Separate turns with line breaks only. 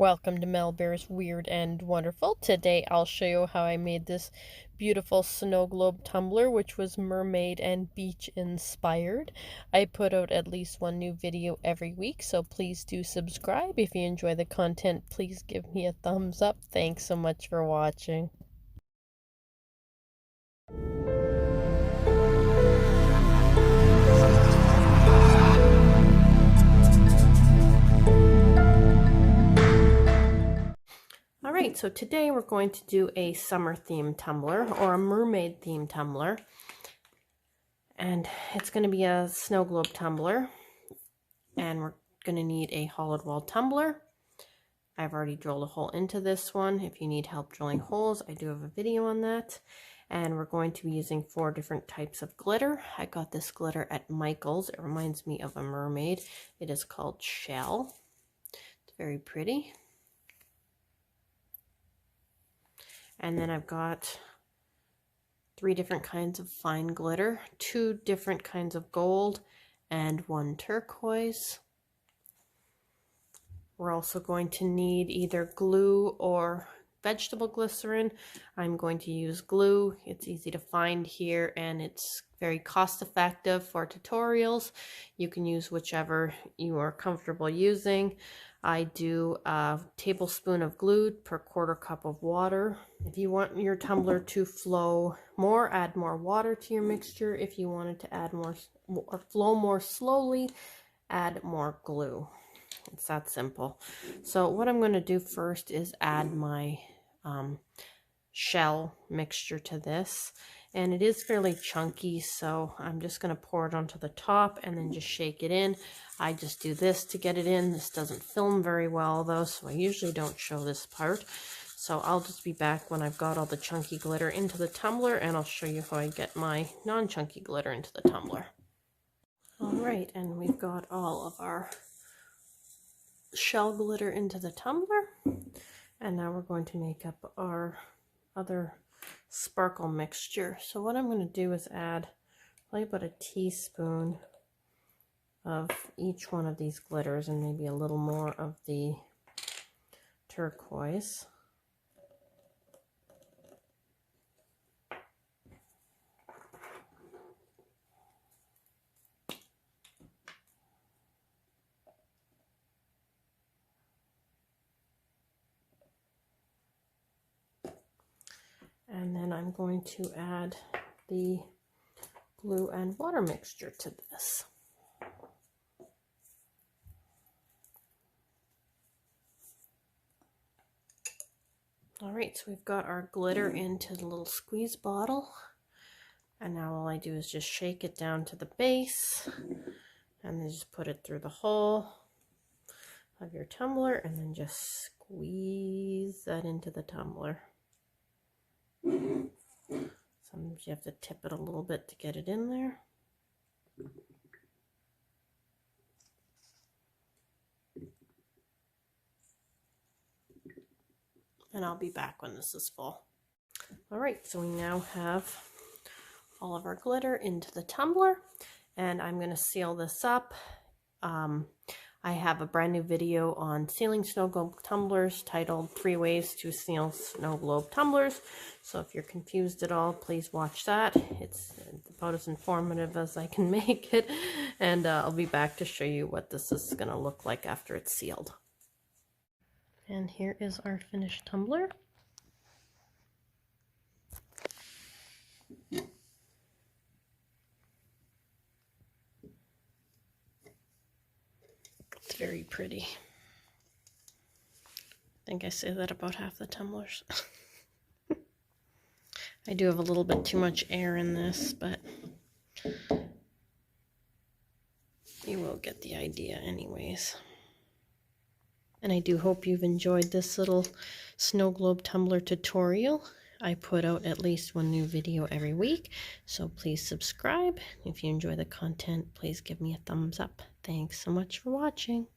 Welcome to Mel Bear's Weird and Wonderful. Today I'll show you how I made this beautiful snow globe tumbler, which was mermaid and beach inspired. I put out at least one new video every week, so please do subscribe. If you enjoy the content, please give me a thumbs up. Thanks so much for watching. Alright, so today we're going to do a summer themed tumbler or a mermaid themed tumbler. And it's going to be a snow globe tumbler. And we're going to need a hollowed wall tumbler. I've already drilled a hole into this one. If you need help drilling holes, I do have a video on that. And we're going to be using 4 different types of glitter. I got this glitter at Michael's. It reminds me of a mermaid. It is called Shell. It's very pretty. And then I've got 3 different kinds of fine glitter, 2 different kinds of gold, and 1 turquoise. We're also going to need either glue or vegetable glycerin. I'm going to use glue. It's easy to find here and it's very cost effective for tutorials. You can use whichever you are comfortable using. I do a tablespoon of glue per 1/4 cup of water. If you want your tumbler to flow more, add more water to your mixture. If you wanted to add more or flow more slowly, add more glue. It's that simple. So what I'm going to do first is add my shell mixture to this. And it is fairly chunky, so I'm just going to pour it onto the top and then just shake it in. I just do this to get it in. This doesn't film very well though, so I usually don't show this part. So I'll just be back when I've got all the chunky glitter into the tumbler, and I'll show you how I get my non-chunky glitter into the tumbler. Alright, and we've got all of our shell glitter into the tumbler. And now we're going to make up our other sparkle mixture. So what I'm going to do is add probably about a teaspoon of each one of these glitters and maybe a little more of the turquoise. And then I'm going to add the glue and water mixture to this. Alright, so we've got our glitter into the little squeeze bottle. And now all I do is just shake it down to the base. And then just put it through the hole of your tumbler and then just squeeze that into the tumbler. Sometimes you have to tip it a little bit to get it in there. And I'll be back when this is full. Alright, so we now have all of our glitter into the tumbler, and I'm going to seal this up. I have a brand new video on sealing snow globe tumblers titled 3 Ways to Seal Snow Globe Tumblers. So if you're confused at all, please watch that. It's about as informative as I can make it. And I'll be back to show you what this is going to look like after it's sealed. And here is our finished tumbler. It's very pretty. I think I say that about half the tumblers. I do have a little bit too much air in this, but you will get the idea anyways. And I do hope you've enjoyed this little snow globe tumbler tutorial. I put out at least one new video every week, so please subscribe. If you enjoy the content, please give me a thumbs up. Thanks so much for watching.